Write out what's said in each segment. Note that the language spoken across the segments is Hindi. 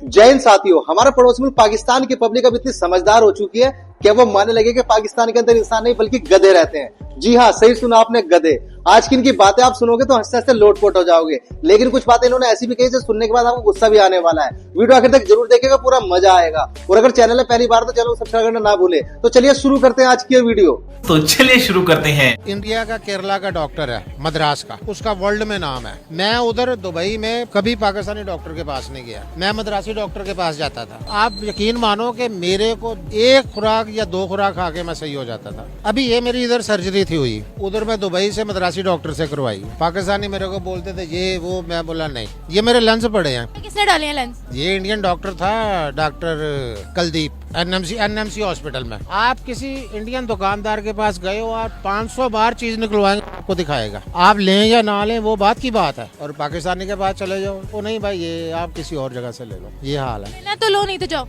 जैन साथियों, हमारे पड़ोस मुल्क पाकिस्तान की पब्लिक अब इतनी समझदार हो चुकी है कि वो मानने लगे कि पाकिस्तान के अंदर इंसान नहीं बल्कि गधे रहते हैं। जी हाँ, सही सुना आपने, गधे। आज की इनकी बातें आप सुनोगे तो हंसते हंसते लोटपोट हो जाओगे, लेकिन कुछ बातें इन्होंने ऐसी भी कही जो सुनने के बाद आपको गुस्सा भी आने वाला है। वीडियो आखिर तक जरूर देखेगा, पूरा मजा आएगा। और अगर चैनल है पहली बार तो चैनल सब्सक्राइब करना ना भूले। तो चलिए शुरू करते हैं आज की वीडियो। तो चलिए शुरू करते हैं। इंडिया का केरला का डॉक्टर है, मद्रास का, उसका वर्ल्ड में नाम है। मैं उधर दुबई में कभी पाकिस्तानी डॉक्टर के पास नहीं गया, मैं मद्रासी डॉक्टर के पास जाता था। आप यकीन मानो कि मेरे को एक खुराक या दो खुराक खा के मैं सही हो जाता था। अभी ये मेरी इधर सर्जरी थी हुई, उधर मैं दुबई से मद्रासी डॉक्टर से करवाई। पाकिस्तानी मेरे को बोलते थे ये वो, मैं बोला नहीं, ये मेरे लेंस पड़े हैं। किसने डाले हैं लेंस? ये इंडियन डॉक्टर था, डॉक्टर कुलदीप, एनएमसी हॉस्पिटल में। आप किसी इंडियन दुकानदार के पास गए हो, आप 500 बार चीज निकलवाएंगे, आपको दिखाएगा। आप लें या ना लें वो बात की बात है। और पाकिस्तानी के पास चले जाओ, वो नहीं भाई ये आप किसी और जगह से ले लो, ये हाल है। लेना तो लो, नहीं तो जाओ।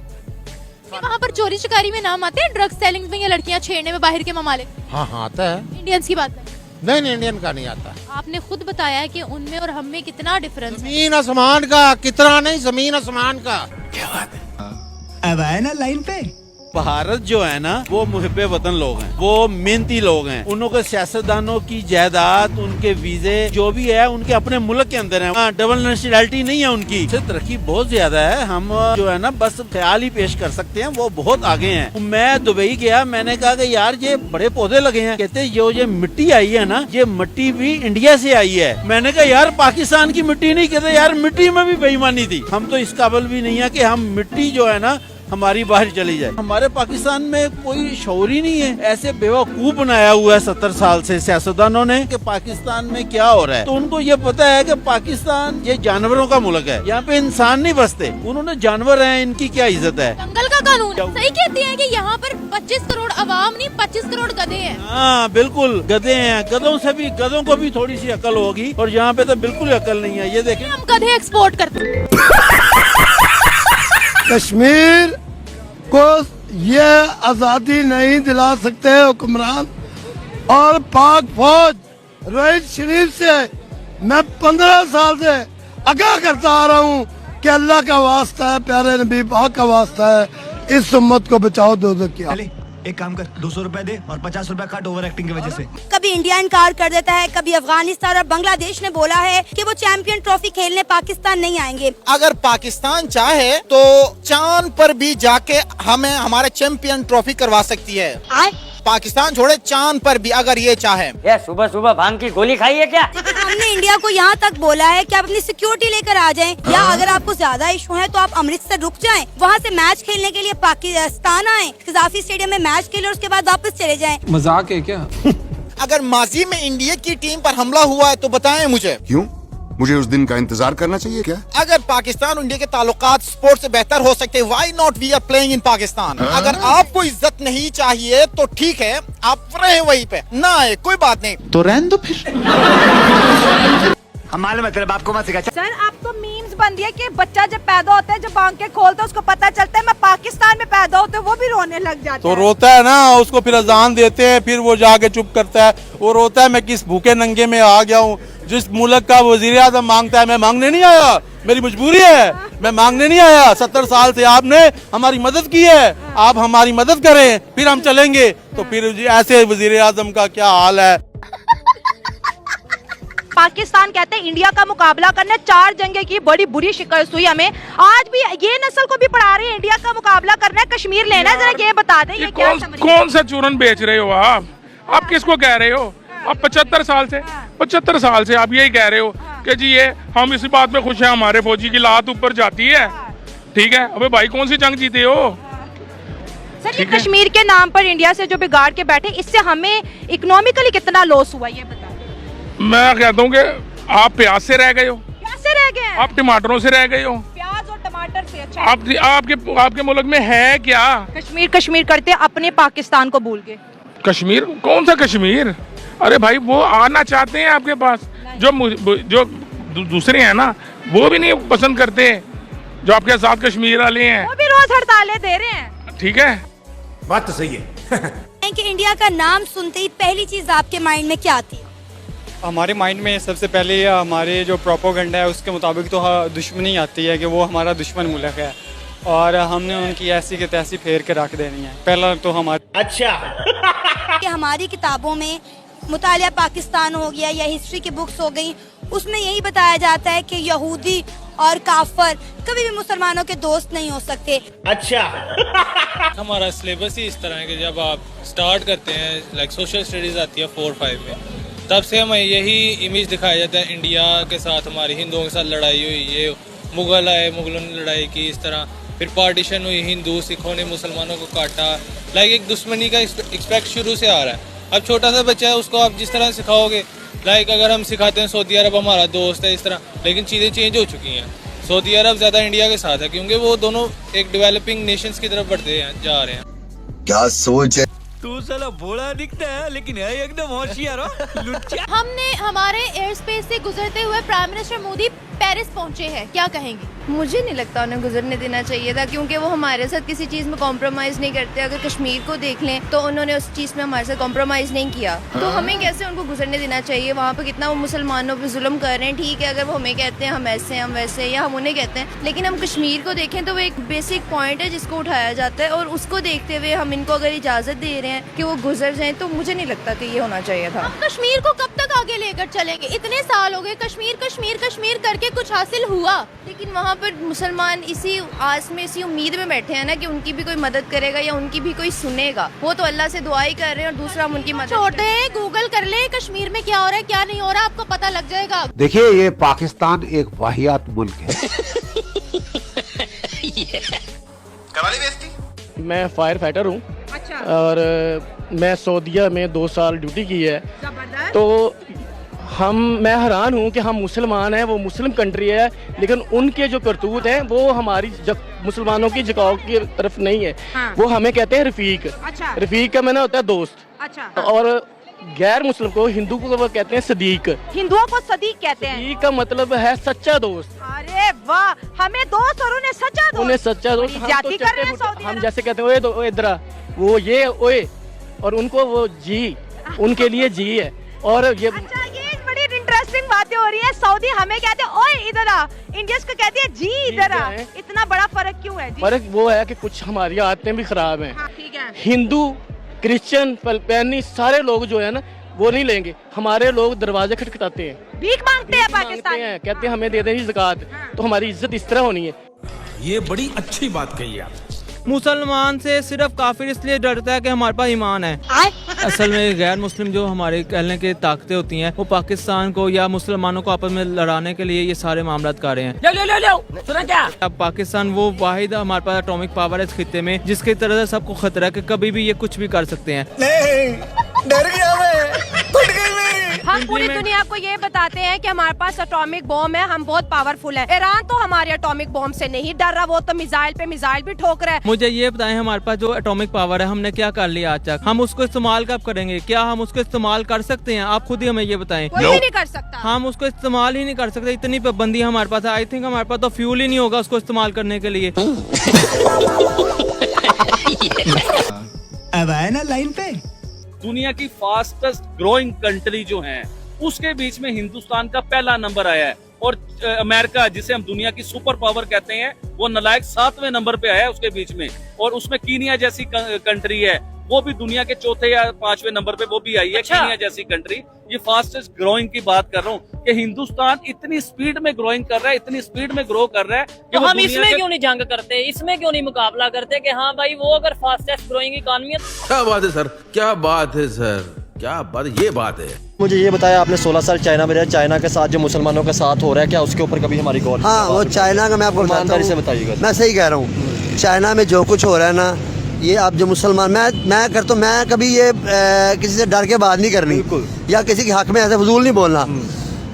वहाँ पर चोरी चकारी में नाम आते हैं, ड्रग्स सेलिंग में या लड़कियाँ छेड़ने में बाहर के ममालिक। हाँ आता है। इंडियंस की बात नहीं, इंडियन का नहीं आता। आपने खुद बताया है कि उनमें और हम में कितना डिफरेंस है। जमीन आसमान का, कितना नहीं, जमीन आसमान का। क्या बात है। अब आए ना लाइन पे। भारत जो है ना वो मुहिब्बे वतन लोग हैं, वो मेहनती लोग हैं। उन लोगों के सियासतदानों की जायदाद, उनके वीजे जो भी है उनके अपने मुल्क के अंदर है। डबल नेशनलिटी नहीं है उनकी। तरक्की बहुत ज्यादा है। हम जो है ना बस ख्याल ही पेश कर सकते हैं, वो बहुत आगे हैं। मैं दुबई गया, मैंने कहा कि यार ये बड़े पौधे लगे हैं। कहते ये मिट्टी आई है ना, ये मिट्टी भी इंडिया से आई है। मैंने कहा यार पाकिस्तान की मिट्टी नहीं। कहते यार मिट्टी में भी बेईमानी थी। हम तो इस काबिल भी नहीं है कि हम मिट्टी जो है ना हमारी बाहर चली जाए। हमारे पाकिस्तान में कोई शौर ही नहीं है। ऐसे बेवकूफ बनाया हुआ है 70 साल से सियासतदानों ने कि पाकिस्तान में क्या हो रहा है। तो उनको ये पता है कि पाकिस्तान ये जानवरों का मुल्क है, यहाँ पे इंसान नहीं बसते। उन्होंने जानवर हैं, इनकी क्या इज्जत है। दंगल का कानून सही कहती है कि यहाँ पर 25 करोड़ अवाम नहीं, 25 करोड़ गधे हैं। हाँ बिल्कुल, गधे हैं। गधों को भी थोड़ी सी अकल होगी, और यहाँ पे तो बिल्कुल अकल नहीं है। ये देखें, हम गधे एक्सपोर्ट करते हैं। कश्मीर को ये आज़ादी नहीं दिला सकते हुक्मरान। और पाक फौज रोहित शरीफ से मैं 15 साल से आगाह करता आ रहा हूँ कि अल्लाह का वास्ता है, प्यारे नबी पाक का वास्ता है, इस उम्मत को बचाओ। दो क्या एक काम कर, 200 रुपए दे और 50 रुपए काट ओवर एक्टिंग की वजह से। कभी इंडिया इनकार कर देता है, कभी अफगानिस्तान और बांग्लादेश ने बोला है कि वो चैंपियन ट्रॉफी खेलने पाकिस्तान नहीं आएंगे। अगर पाकिस्तान चाहे तो चांद पर भी जाके हमें हमारे चैंपियन ट्रॉफी करवा सकती है। पाकिस्तान छोड़े, चांद पर भी अगर ये चाहे। यार सुबह सुबह भांग की गोली खाई है क्या? हमने इंडिया को यहाँ तक बोला है कि आप अपनी सिक्योरिटी लेकर आ जाएं, या अगर आपको ज्यादा इशू है तो आप अमृतसर रुक जाएं, वहाँ से मैच खेलने के लिए पाकिस्तान आए, कज़ाफी स्टेडियम में मैच खेले और उसके बाद वापस चले जाएं। मजाक है क्या? अगर माजी में इंडिया की टीम पर हमला हुआ है तो बताएं मुझे। क्यों? मुझे उस दिन का इंतजार करना चाहिए क्या? अगर पाकिस्तान और इंडिया के ताल्लुकात स्पोर्ट्स से बेहतर हो सकते हैं, why not we are playing in Pakistan. अगर आपको इज्जत नहीं चाहिए तो ठीक है, आप रहे वहीं पे, ना आए, कोई बात नहीं। तो रहने दो फिर। हम मालूम है तेरे बाप को मत सिखा। सर आपको मीम्स बन दिया कि बच्चा जब पैदा होता है, जब आंखें खोलता है उसको पता चलता है मैं पाकिस्तान में पैदा होता है, वो भी रोने लग जाता है। तो रोता है ना, उसको फिर अजान देते हैं, फिर वो जाके चुप करता है। वो रोता है मैं किस भूखे नंगे में आ गया हूँ। जिस मुल्क का वजीर आज़म मांगता है, मैं मांगने नहीं आया, मेरी मजबूरी है, मैं मांगने नहीं आया। 70 साल से आपने हमारी मदद की है, आप हमारी मदद करें फिर हम चलेंगे। तो फिर ऐसे वजीर आज़म का क्या हाल है। पाकिस्तान कहते हैं इंडिया का मुकाबला करने 4 जंगे की बड़ी बुरी शिकस्त हुई हमें। आज भी ये नस्ल को भी पढ़ा रहे हैं इंडिया का मुकाबला करना है, कश्मीर लेना है। जरा ये बता दें, ये क्या कौन सा चूरन बेच रहे हो आप किसको कह रहे हो? आप 75 साल से आप यही कह रहे हो कि जी ये हम इसी बात में खुश हैं, हमारे फौजी की लात ऊपर जाती है। ठीक है, अबे भाई कौन सी जंग जीते हो? सर ये कश्मीर के नाम पर इंडिया से जो बिगाड़ के बैठे, इससे हमें इकोनॉमिकली कितना लॉस हुआ ये बताओ। मैं कहता हूँ कि आप प्याज से रह गए हो, रह गए आप टमाटरों से रह गए हो। प्याज और टमाटर से अच्छा आपके मुल्क में है क्या? कश्मीर करते अपने पाकिस्तान को भूल गए। कश्मीर कौन सा कश्मीर? अरे भाई वो आना चाहते हैं आपके पास, जो दूसरे हैं ना वो भी नहीं पसंद करते, जो आपके साथ कश्मीर वाले हैं वो भी रोज हड़तालें दे रहे हैं। ठीक है, बात तो सही है। कि इंडिया का नाम सुनते ही पहली चीज आपके माइंड में क्या आती है? हमारे माइंड में सबसे पहले हमारे जो प्रोपोगंडा है उसके मुताबिक तो दुश्मनी आती है कि वो हमारा दुश्मन मुल्क है और हमने उनकी ऐसी की तैसी फेर के रख देनी है। पहला तो हमारे कि हमारी किताबों में मुतालिया पाकिस्तान हो गया या हिस्ट्री की बुक्स हो गई, उसमें यही बताया जाता है कि यहूदी और काफर कभी भी मुसलमानों के दोस्त नहीं हो सकते। हमारा सिलेबस ही इस तरह है कि जब आप स्टार्ट करते हैं लाइक सोशल स्टडीज आती है 4-5 में, तब से हमें यही इमेज दिखाया जाता है इंडिया के साथ हमारी हिंदुओं के साथ लड़ाई हुई, ये मुगल आए, मुगलों ने लड़ाई की, इस तरह फिर पार्टीशन हुई, हिंदू सिखों ने मुसलमानों को काटा, लाइक एक दुश्मनी का एक्सपेक्ट शुरू से आ रहा है। अब छोटा सा बच्चा है उसको आप जिस तरह सिखाओगे, लाइक अगर हम सिखाते हैं सऊदी अरब हमारा दोस्त है इस तरह, लेकिन चीज़ें चेंज हो चुकी हैं। सऊदी अरब ज़्यादा इंडिया के साथ है क्योंकि वो दोनों एक डेवलपिंग नेशंस की तरफ बढ़ते हैं जा रहे हैं। क्या सोच है? तू साला भोला दिखता है लेकिन है एकदम होशियार हो लुच्चा। हमने हमारे एयर स्पेस से गुजरते हुए प्राइम मिनिस्टर मोदी पेरिस पहुंचे हैं, क्या कहेंगे? मुझे नहीं लगता उन्हें गुजरने देना चाहिए था क्योंकि वो हमारे साथ किसी चीज़ में कॉम्प्रोमाइज़ नहीं करते। अगर कश्मीर को देख लें तो उन्होंने उस चीज़ में हमारे साथ कॉम्प्रोमाइज़ नहीं किया, तो हमें कैसे उनको गुजरने देना चाहिए? वहाँ पे कितना वो मुसलमानों पे जुल्म कर रहे हैं, ठीक है अगर वो हमें कहते हैं हम ऐसे हम वैसे, या हम उन्हें कहते हैं, लेकिन हम कश्मीर को देखें तो वो एक बेसिक पॉइंट है जिसको उठाया जाता है और उसको देखते हुए हम इनको अगर इजाज़त दे रहे हैं कि वो गुजर जाएँ तो मुझे नहीं लगता कि ये होना चाहिए था। हम कश्मीर को कब तक आगे लेकर चलेंगे? इतने साल हो गए कश्मीर कश्मीर कश्मीर करके कुछ हासिल हुआ, लेकिन वहाँ पर मुसलमान इसी आस में इसी उम्मीद में बैठे हैं ना कि उनकी भी कोई मदद करेगा या उनकी भी कोई सुनेगा। वो तो अल्लाह से दुआ ही कर रहे हैं और दूसरा हम उनकी मदद छोड़ते हैं, गूगल कर ले कश्मीर में क्या हो रहा है क्या नहीं हो रहा, आपको पता लग जाएगा। देखिए ये पाकिस्तान एक वाहियात मुल्क है। करवाली बेइज्जती। मैं फायर फाइटर हूँ अच्छा। और मैं सऊदीया में 2 साल ड्यूटी की है, तो मैं हैरान हूँ कि हम मुसलमान हैं, वो मुस्लिम कंट्री है, लेकिन उनके जो करतूत हैं वो हमारी मुसलमानों की झुकाव की तरफ नहीं है। हाँ। वो हमें कहते हैं रफीक। अच्छा। रफीक का मैंने होता है दोस्त। अच्छा। और गैर मुस्लिम को, हिंदू को वो कहते हैं सदीक। हिंदुओं को सदीक कहते हैं। सदीक का मतलब है सच्चा दोस्त। अरे वाह, हमें दोस्त और उन्हें सच्चा दोस्त। उन्हें सच्चा दोस्त जाति कर रहे हैं सऊदी हम अरब। जैसे कहते हैं ओए इधर आ, वो ये ओए, और उनको वो जी, उनके लिए जी है। और ये अच्छा, ये बड़ी इंटरेस्टिंग बातें हो रही है। सऊदी हमें कहते हैं ओए इधर आ, इंडियंस को कहते हैं जी इधर आ। इतना बड़ा फर्क क्यों है जी? फर्क वो है कि कुछ हमारी आदतें भी खराब हैं। हाँ, ठीक है। हिंदू, क्रिश्चियन, फिलिपाइनी सारे लोग जो है ना वो नहीं लेंगे। हमारे लोग दरवाजे खटखटाते हैं, भीख मांगते हैं पाकिस्तान, कहते हैं हमें दे दें ज़कात। तो हमारी इज्जत इस तरह होनी है। ये बड़ी अच्छी बात कही आप। मुसलमान से सिर्फ काफिर इसलिए डरता है कि हमारे पास ईमान है। असल में गैर मुस्लिम जो हमारे कहने की ताकतें होती हैं वो पाकिस्तान को या मुसलमानों को आपस में लड़ाने के लिए ये सारे मामलात कर रहे हैं। सुना क्या? अब पाकिस्तान वो वाहिद हमारे पास एटॉमिक पावर है इस खित्ते में जिसकी तरह से सबको खतरा है कि कभी भी ये कुछ भी कर सकते हैं। डर गया मैं, फट गई मेरी। हम पूरी दुनिया को ये बताते हैं कि हमारे पास एटॉमिक बॉम्ब है, हम बहुत पावरफुल है। ईरान तो हमारे एटॉमिक बॉम्ब से नहीं डर रहा, वो तो मिसाइल पे मिसाइल भी ठोक रहा है। मुझे ये बताएं हमारे पास जो एटॉमिक पावर है हमने क्या कर लिया आज तक? हम उसको इस्तेमाल कब करेंगे? क्या हम उसको इस्तेमाल कर सकते हैं? आप खुद ही हमें ये बताएं। कोई भी नहीं कर सकता। हम उसको इस्तेमाल ही नहीं कर सकते, इतनी पाबंदी हमारे पास है। आई थिंक हमारे पास तो फ्यूल ही नहीं होगा उसको इस्तेमाल करने के लिए। अब आए ना लाइन पे। दुनिया की फास्टेस्ट ग्रोइंग कंट्री जो है उसके बीच में हिंदुस्तान का पहला नंबर आया है, और अमेरिका जिसे हम दुनिया की सुपर पावर कहते हैं वो नालायक 7वें नंबर पे आया है उसके बीच में। और उसमें कीनिया जैसी कंट्री है वो भी दुनिया के 4थे या 5वें नंबर पे वो भी आई है। अच्छा। कीनिया जैसी कंट्री। ये फास्टेस्ट ग्रोइंग की बात कर रहा हूँ कि हिंदुस्तान इतनी स्पीड में ग्रोइंग कर रहा है, इतनी स्पीड में ग्रो कर रहा है कि तो हम इसमें क्यों नहीं जंग करते, इसमें क्यों नहीं मुकाबला करते कि हाँ भाई वो अगर फास्टेस्ट ग्रोइंग इकॉनमी है। क्या बात है सर, क्या बात है सर, क्या बात, ये बात है। मुझे ये बताया आपने 16 साल चाइना में रहा, चाइना के साथ जो मुसलमानों के साथ हो रहा है क्या उसके ऊपर कभी हमारी गौर? हाँ, वो चाइना का मैं आपको ईमानदारी से बताइएगा। मैं सही कह रहा हूँ, चाइना में जो कुछ हो रहा है ना, ये आप जो मुसलमान, मैं करता हूँ, मैं कभी ये किसी से डर के बात नहीं करनी या किसी के हक में ऐसे फजूल नहीं बोलना।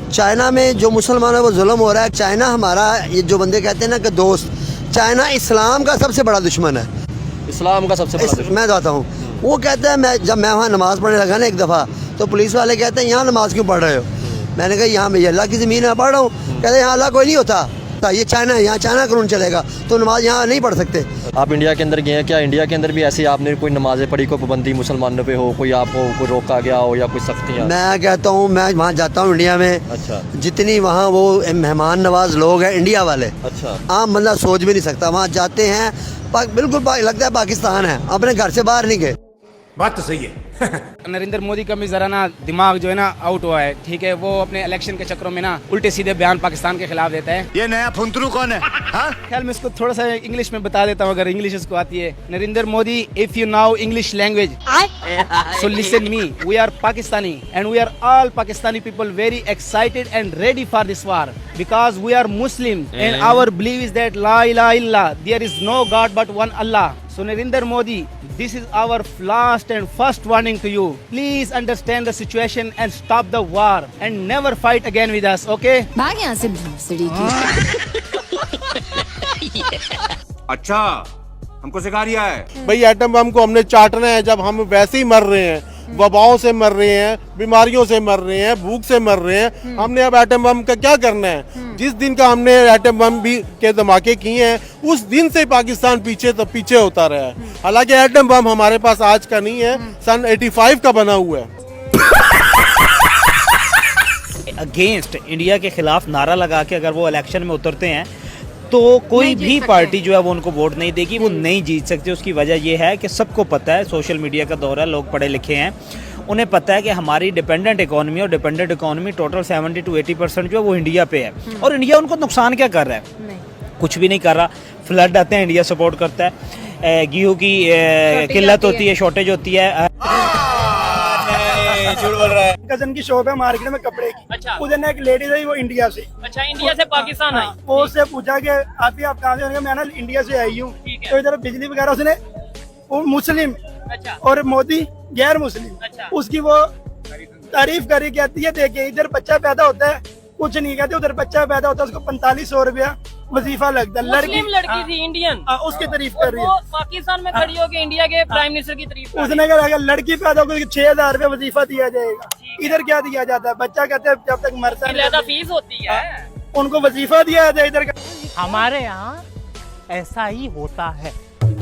चाइना में जो मुसलमान है वो जुल्म हो रहा है। चाइना हमारा, ये जो बंदे कहते हैं ना कि दोस्त, चाइना इस्लाम का सबसे बड़ा दुश्मन है। इस्लाम का सबसे बड़ा दुश्मन। मैं बताता हूँ, वो कहता है, जब मैं वहाँ नमाज़ पढ़ने लगा ना एक दफ़ा, तो पुलिस वाले कहते हैं यहाँ नमाज क्यों पढ़ रहे हो? मैंने कहा यहाँ मैं अल्लाह की ज़मीन में पढ़ रहा हूँ। कहते हैं यहाँ अल्लाह कोई नहीं होता। ये चाइना है, यहाँ चाइना कानून चलेगा तो नमाज यहाँ नहीं पढ़ सकते। आप इंडिया के अंदर गए हैं, क्या इंडिया के अंदर भी ऐसे आपने कोई नमाजें पढ़ी, कोई पाबंदी मुसलमानों पे हो, कोई आपको कोई रोका गया हो या कोई सख्तियाँ? मैं कहता हूँ, मैं वहाँ जाता हूँ इंडिया में, अच्छा, जितनी वहाँ वो मेहमान नवाज लोग हैं इंडिया वाले, अच्छा, आम बंदा सोच भी नहीं सकता। वहाँ जाते हैं बिल्कुल लगता है पाकिस्तान है, अपने घर से बाहर नहीं गए। बात तो सही है। नरेंद्र मोदी का भी जरा ना दिमाग जो है ना आउट हुआ है, ठीक है। वो अपने इलेक्शन के चक्करों में ना उल्टे सीधे बयान पाकिस्तान के खिलाफ देता है। ये नया फुंतरू कौन है? ख्याल में इसको थोड़ा सा इंग्लिश में बता देता हूँ, अगर इंग्लिश इसको आती है। Narendra Modi, if you now English language so listen me, we are Pakistani and we are all Pakistani people very excited and ready for this war because we are Muslim and our believe is that ला इलाहा इल्लल्लाह, there is no god but one Allah. So Narendra Modi, this is our last and first warning to you. Please understand the situation and stop the war and never fight again with us, okay? भाग यहाँ से भूसड़ी की। अच्छा, हमको सिखा रिया है। भाई एटम बम को हमने चाटना है जब हम वैसे ही मर रहे हैं, वबाओं से मर रहे हैं, बीमारियों से मर रहे हैं, भूख से मर रहे हैं। हमने अब एटम बम का क्या करना है? जिस दिन का हमने एटम बम भी के धमाके किए हैं, उस दिन से पाकिस्तान पीछे होता रहा है। हालांकि एटम बम हमारे पास आज का नहीं है, सन 85 का बना हुआ है। अगेंस्ट इंडिया के खिलाफ नारा लगा के अगर वो इलेक्शन में उतरते हैं तो कोई भी पार्टी जो है वो उनको वोट नहीं देगी, वो नहीं जीत सकती। उसकी वजह ये है कि सबको पता है, सोशल मीडिया का दौर है, लोग पढ़े लिखे हैं, उन्हें पता है कि हमारी डिपेंडेंट इकोनॉमी, और डिपेंडेंट इकोनॉमी टोटल 70 to 80% जो है वो इंडिया पे है। और इंडिया उनको नुकसान क्या कर रहा है? कुछ भी नहीं कर रहा। फ्लड आते हैं, इंडिया सपोर्ट करता है। गेहूँ की किल्लत होती है, शॉर्टेज होती है। झूठ बोल रहा है। कजन की शॉप है मार्केट में कपड़े की। अच्छा। उधर ना एक लेडीज है, वो इंडिया से। अच्छा, इंडिया से पाकिस्तान आई। वो उससे पूछा कि आप कहाँ से होंगे? मैं ना इंडिया से आई हूँ। तो इधर बिजली वगैरह उसने, वो मुस्लिम अच्छा, और मोदी गैर मुस्लिम, अच्छा, उसकी वो तारीफ करी, कहती है देखे इधर बच्चा पैदा होता है, कुछ नहीं कहते, उधर बच्चा पैदा होता है उसको 4500 रुपया वजीफा लगता है। लड़की थी इंडियन, उसकी तारीफ कर रही है। पाकिस्तान में खड़ी होकर इंडिया के प्राइम मिनिस्टर की तारीफ कर उसने कहा अगर लड़की पैदा होगी 6000 रुपया वजीफा दिया जाएगा। इधर क्या दिया जाता है? बच्चा कहते हैं जब तक मरता ज्यादा फीस होती है, उनको वजीफा दिया जाए। इधर हमारे यहाँ ऐसा ही होता है।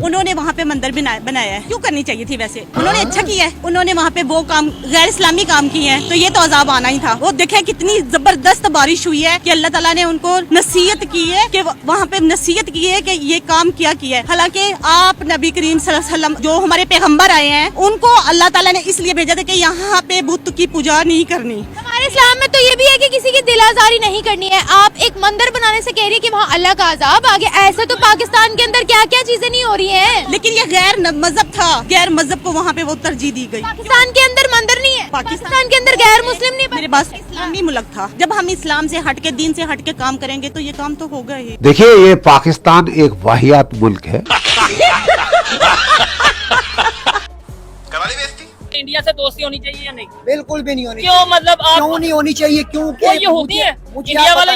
उन्होंने वहाँ पे मंदिर बनाया है, क्यों करनी चाहिए थी? वैसे उन्होंने अच्छा किया है, उन्होंने वहाँ पे वो काम गैर इस्लामी काम किए हैं, तो ये तो अजाब आना ही था। वो देखें कितनी जबरदस्त बारिश हुई है कि अल्लाह ताला ने उनको नसीहत की है, कि वहाँ पे नसीहत की है कि ये काम किया है। हालांकि आप नबी करीम सल्लल्लाहु अलैहि वसल्लम जो हमारे पैगम्बर आए हैं, उनको अल्लाह ताला ने इसलिए भेजा था कि यहाँ पे बुत की पूजा नहीं करनी। हमारे इस्लाम में तो ये भी है कि किसी की दिलाजारी नहीं करनी है। आप एक मंदिर बनाने से कह रही है कि वहाँ अल्लाह का अजाब आ गया। ऐसे तो पाकिस्तान के अंदर क्या क्या चीजें नहीं हो रही है। लेकिन ये गैर मजहब था, गैर मजहब को वहाँ पे वो तरजीह दी गई। पाकिस्तान के अंदर मंदिर नहीं है, पाकिस्तान के अंदर गैर मुस्लिम नहीं। मेरे पास इस्लामी मुल्क था। जब हम इस्लाम से हट के, दीन से हट के काम करेंगे तो ये काम तो होगा ही। देखिए, ये पाकिस्तान एक वाहियात मुल्क है। इंडिया से दोस्ती होनी चाहिए या नहीं? बिल्कुल भी नहीं होनी। क्यों? मतलब आप क्यों नहीं होनी चाहिए? क्योंकि ये होती है इंडिया वाले,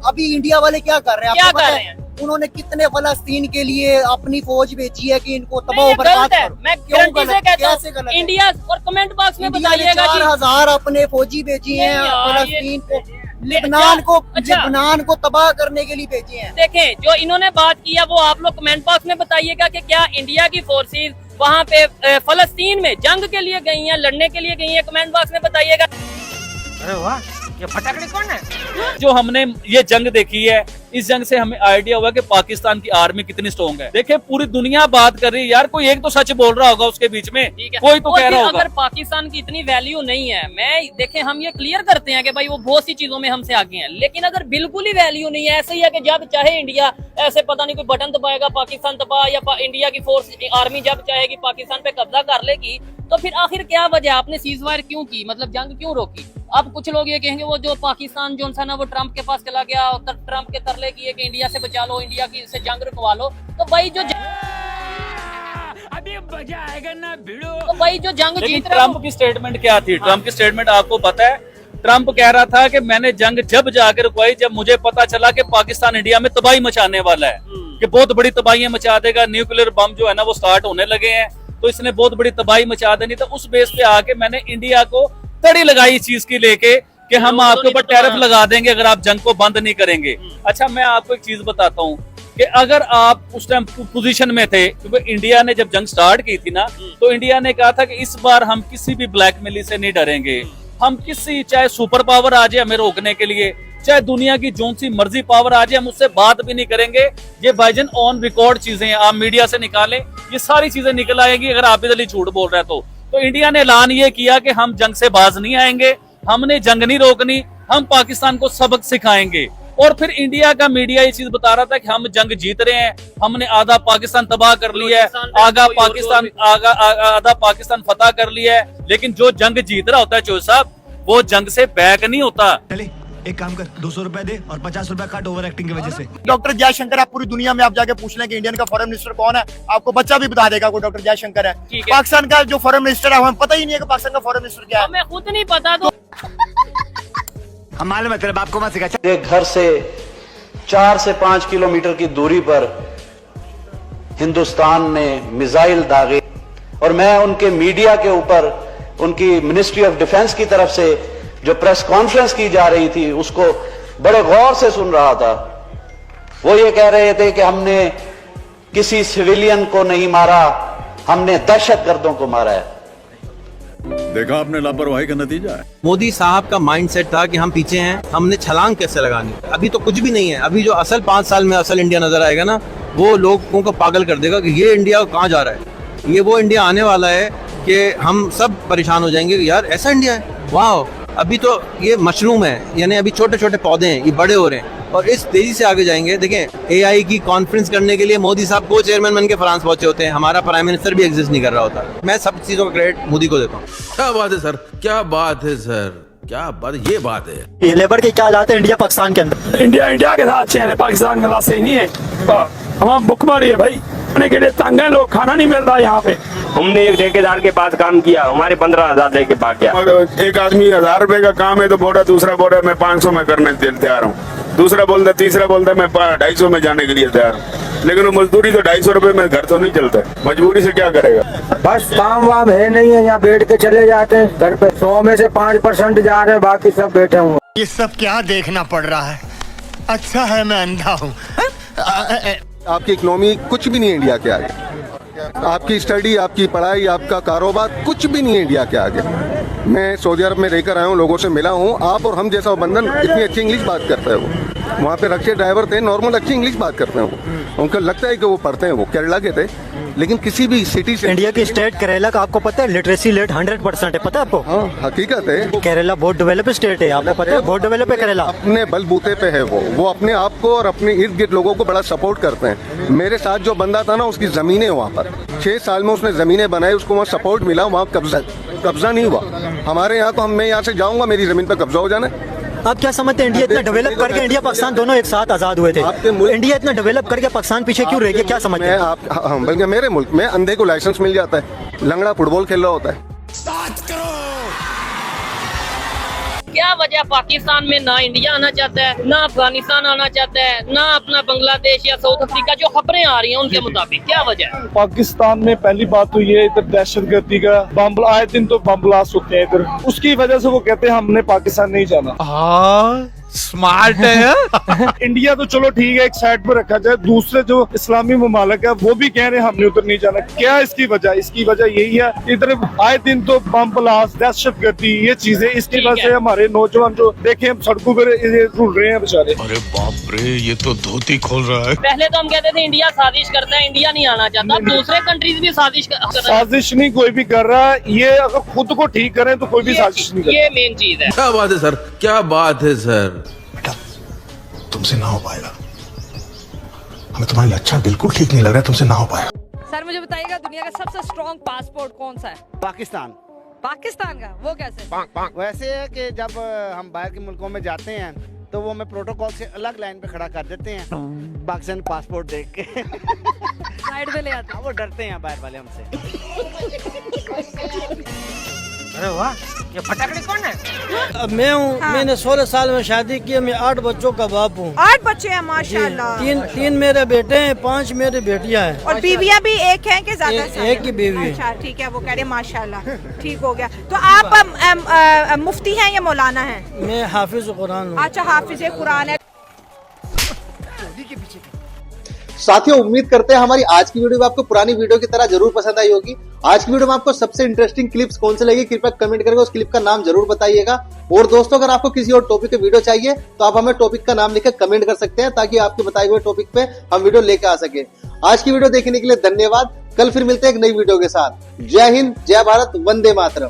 अभी इंडिया वाले क्या कर रहे हैं? क्या कर रहे हैं? उन्होंने कितने फलस्तीन के लिए अपनी फौज भेजी है कि इनको तबाह बर्बाद करो। मैं गारंटी से कहता हूं इंडिया, और कमेंट बॉक्स में बताइएगा 4000 अपने फौजी भेजी हैं फलस्तीन को, लेबनान को तबाह करने के लिए भेजे हैं। देखें, जो इन्होंने बात की है वो आप लोग कमेंट बॉक्स में बताइएगा कि क्या इंडिया की फोर्सेस वहाँ पे फलस्तीन में जंग के लिए गई हैं, लड़ने के लिए गई हैं? कमेंट बॉक्स में बताइएगा। अरे वाह, ये फटाकड़ी कौन है? जो हमने ये जंग देखी है, इस जंग से हमें आइडिया हुआ कि पाकिस्तान की आर्मी कितनी स्ट्रॉन्ग है। देखिए, पूरी दुनिया बात कर रही है यार, कोई एक तो सच बोल रहा होगा उसके बीच में, कोई तो कह रहा होगा। अगर पाकिस्तान की इतनी वैल्यू नहीं है, देखें हम ये क्लियर करते हैं कि भाई वो बहुत सी चीजों में हमसे आगे हैं, लेकिन अगर बिल्कुल ही वैल्यू नहीं है, ऐसे ही है कि जब चाहे इंडिया ऐसे पता नहीं कोई बटन दबाएगा, पाकिस्तान दबा, या इंडिया की फोर्स आर्मी जब चाहेगी पाकिस्तान पे कब्जा कर लेगी, तो फिर आखिर क्या वजह? आपने सीज फायर क्यों की? मतलब जंग क्यों रोकी? अब कुछ लोग ये कहेंगे वो जो पाकिस्तान जो ना वो ट्रम्प के पास चला गया, ट्रम्प के तरले किए कि इंडिया से बचा लो, इंडिया की से जंग रुकवा लो। तो भाई जो अभी मजा आएगा ना भिड़ो, तो भाई जो जंग जीत रहा। ट्रम्प की स्टेटमेंट क्या थी? ट्रम्प की स्टेटमेंट आपको पता है? ट्रम्प कह रहा था कि मैंने जंग जब जाकर रुकवाई जब मुझे पता चला कि पाकिस्तान इंडिया में तबाही मचाने वाला है, कि बहुत बड़ी तबाहियां मचा देगा, न्यूक्लियर बम जो है ना वो स्टार्ट होने लगे हैं, तो इसने बहुत बड़ी तबाही मचा देनी। तो उस बेस पे आके मैंने इंडिया को तड़ी लगाई इस चीज की लेके कि हम आपके ऊपर टैरिफ लगा देंगे अगर आप जंग को बंद नहीं करेंगे। अच्छा, मैं आपको एक चीज बताता हूँ कि अगर आप उस टाइम पोजीशन में थे, क्योंकि इंडिया ने जब जंग स्टार्ट की थी ना, तो इंडिया ने कहा था कि इस बार हम किसी भी ब्लैकमेल से नहीं डरेंगे। हम किसी, चाहे सुपर पावर आ जाए हमें रोकने के लिए, चाहे दुनिया की जो सी मर्जी पावर आ जाए, हम उससे बात भी नहीं करेंगे। ये भाईजान ऑन रिकॉर्ड चीजें हैं, आप मीडिया से निकालें, ये सारी चीजें निकल आएगी अगर आप इधर झूठ बोल रहे हैं तो इंडिया ने ऐलान ये किया कि हम जंग से बाज नहीं आएंगे, हमने जंग नहीं रोकनी, हम पाकिस्तान को सबक सिखाएंगे। और फिर इंडिया का मीडिया ये चीज बता रहा था कि हम जंग जीत रहे हैं, हमने आधा पाकिस्तान तबाह कर लिया है, आधा पाकिस्तान फतह कर लिया है। लेकिन जो जंग जीत रहा होता है चौधरी साहब, वो जंग से बैक नहीं होता। चले एक काम कर, 200 रुपए दे और 50 रुपए काट ओवर एक्टिंग की वजह से। डॉक्टर जयशंकर, आप पूरी दुनिया में आप जाके पूछ लें कि इंडियन का फॉरेन मिनिस्टर कौन है, आपको बच्चा भी बता देगा कोई डॉक्टर जयशंकर है। पाकिस्तान का जो फॉरेन मिनिस्टर है, हमें पता ही नहीं है कि पाकिस्तान का फॉरेन मिनिस्टर क्या है, हमें खुद नहीं पता। तो हम मालूम है तेरे बाप को मत सिखा। घर से 4 से 5 किलोमीटर की दूरी पर हिंदुस्तान ने मिसाइल दागे और मैं उनके मीडिया के ऊपर उनकी मिनिस्ट्री ऑफ डिफेंस की तरफ से जो प्रेस कॉन्फ्रेंस की जा रही थी उसको बड़े गौर से सुन रहा था। वो ये कह रहे थे कि हमने किसी सिविलियन को नहीं मारा, हमने दहशतगर्दों को मारा है। देखा आपने लापरवाही का नतीजा है। मोदी साहब का माइंडसेट था कि हम पीछे हैं, हमने छलांग कैसे लगानी। अभी तो कुछ भी नहीं है। अभी जो असल 5 साल में असल इंडिया नजर आएगा ना, वो लोगों को पागल कर देगा कि ये इंडिया कहाँ जा रहा है। ये वो इंडिया आने वाला है कि हम सब परेशान हो जाएंगे कि यार ऐसा इंडिया है। वाह, अभी तो ये मशरूम है, यानी अभी छोटे छोटे पौधे हैं, ये बड़े हो रहे हैं और इस तेजी से आगे जाएंगे। देखें, एआई की कॉन्फ्रेंस करने के लिए मोदी साहब को चेयरमैन बन के फ्रांस पहुंचे होते हैं, हमारा प्राइम मिनिस्टर भी एग्जिस्ट नहीं कर रहा होता। मैं सब चीजों का क्रेडिट मोदी को देता हूँ। क्या बात है सर, क्या बात है सर, क्या बात, ये बात है। ये लेबर के क्या हालात है इंडिया पाकिस्तान के अंदर? इंडिया के साथ अच्छे हैं, पाकिस्तान के साथ सही नहीं है। हम भुखमरी है भाई, खाने के लिए तंग है लोग, खाना नहीं मिल रहा यहाँ पे। हमने एक ठेकेदार के पास काम किया, हमारे 15,000 दे के पास गया। एक आदमी 1000 रुपए का काम है तो बोला, दूसरा बोला मैं 500 में करने के लिए तैयार हूँ, दूसरा बोलता, तीसरा बोलता मैं 250 में जाने के लिए तैयार हूँ। लेकिन वो मजदूरी तो 250 रुपए में घर तो नहीं चलता, मजबूरी से क्या करेगा। बस काम वाम है नहीं है, यहाँ बैठ के चले जाते हैं घर पे। 100 में से 5% जा रहे हैं, बाकी सब बैठे हुए। ये सब क्या देखना पड़ रहा है? अच्छा है मैं अंधा हूँ। आपकी इकोनॉमी कुछ भी नहीं है इंडिया के आगे, आपकी स्टडी, आपकी पढ़ाई, आपका कारोबार कुछ भी नहीं है इंडिया के आगे। मैं सऊदी अरब में रहकर आया हूँ, लोगों से मिला हूँ, आप और हम जैसा बंधन, इतनी अच्छी इंग्लिश बात करते हैं वो। वहाँ पे रक्षा ड्राइवर थे, नॉर्मल अच्छी इंग्लिश बात करते हैं वो। उनको लगता है कि वो पढ़ते हैं, वो केरला के थे, लेकिन किसी भी सिटी से। इंडिया की स्टेट केरला का आपको पता है लिटरेसी रेट 100% है, पता है आपको? हाँ, हकीकत है। केरला बहुत डेवलप स्टेट है, आपको पता है? बहुत डेवलप है केरला। अपने बलबूते पे है वो अपने आप को और अपने इर्द गिर्द लोगों को बड़ा सपोर्ट करते हैं। मेरे साथ जो बंदा था ना, उसकी जमीनें वहाँ पर 6 साल में उसने जमीनें बनाई, उसको वहाँ सपोर्ट मिला, वहाँ कब्जा नहीं हुआ। हमारे यहाँ तो मैं यहाँ से जाऊँगा, मेरी जमीन पर कब्जा हो जाना। आप क्या समझते हैं इंडिया इतना डेवलप करके इंडिया पाकिस्तान दोनों एक साथ आजाद हुए थे, इंडिया इतना डेवलप करके पाकिस्तान पीछे क्यों रह गया? क्या समझते हैं आप? बल्कि मेरे मुल्क में अंधे को लाइसेंस मिल जाता है, लंगड़ा फुटबॉल खेल रहा होता है। क्या वजह पाकिस्तान में ना इंडिया आना चाहता है, ना अफगानिस्तान आना चाहता है, ना अपना बांग्लादेश या साउथ अफ्रीका, जो खबरें आ रही हैं उनके मुताबिक क्या वजह है? पाकिस्तान में पहली बात तो ये इधर दहशतगर्दी का बम, आए दिन तो बम ब्लास्ट होते हैं इधर, उसकी वजह से वो कहते हैं हमने पाकिस्तान नहीं जाना। स्मार्ट है। इंडिया तो चलो ठीक है, एक साइड पर रखा जाए, दूसरे जो इस्लामी ममालिक है वो भी कह रहे हैं हमने उधर नहीं जाना। क्या इसकी वजह? इसकी वजह यही है, इधर आए दिन तो बम ब्लास्ट, दहशतगर्दी, ये चीजें, इसकी वजह से हमारे नौजवान जो देखे हम सड़कों पर रुल रहे हैं बेचारे। अरे बाप रे, ये तो धोती खोल रहा है। पहले तो हम कहते थे इंडिया साजिश करता है, इंडिया नहीं आना चाहता, दूसरे कंट्रीज भी साजिश साजिश नहीं कोई भी कर रहा है, ये अगर खुद को ठीक करें तो कोई भी साजिश नहीं कर। ये मेन चीज है। क्या बात है सर, क्या बात है सर। तुमसे ना हो पाएगा, हमें तुम्हारी अच्छा बिल्कुल ठीक नहीं लग रहा है, तुमसे ना हो पाएगा। सर मुझे बताइएगा, दुनिया का सबसे स्ट्रॉन्ग पासपोर्ट कौन सा है? पाकिस्तान। पाकिस्तान का? वो कैसे? वैसे है कि जब हम बाहर के मुल्कों में जाते हैं तो वो हमें प्रोटोकॉल से अलग लाइन पे खड़ा कर देते हैं, पाकिस्तान पासपोर्ट देख के साइड में ले आते हैं। वो डरते हैं बाहर वाले हमसे। अरे वाह, ये फटाकड़ी कौन है? मैं हूँ। मैंने 16 साल में शादी की। मैं 8 बच्चों का बाप हूँ। 8 बच्चे हैं माशाल्लाह। तीन मेरे बेटे हैं, 5 मेरी बेटियाँ हैं। और बीवियाँ भी एक हैं कि ज्यादा? एक ही बीवी है। अच्छा ठीक है, वो कह रहे माशाल्लाह। ठीक हो गया। तो आप मुफ्ती हैं या मौलाना हैं? मैं हाफिज कुरान हूँ। अच्छा, हाफिज कुरान है। साथियों, उम्मीद करते हैं हमारी आज की वीडियो में आपको पुरानी वीडियो की तरह जरूर पसंद आई होगी। आज की वीडियो में आपको सबसे इंटरेस्टिंग क्लिप्स कौन से लगी, कृपया कमेंट करके उस क्लिप का नाम जरूर बताइएगा। और दोस्तों, अगर आपको किसी और टॉपिक पे वीडियो चाहिए तो आप हमें टॉपिक का नाम लिखकर कमेंट कर सकते हैं, ताकि आपके बताए हुए टॉपिक पे हम वीडियो लेकर आ सके। आज की वीडियो देखने के लिए धन्यवाद। कल फिर मिलते हैं एक नई वीडियो के साथ। जय हिंद, जय भारत, वंदे मातरम।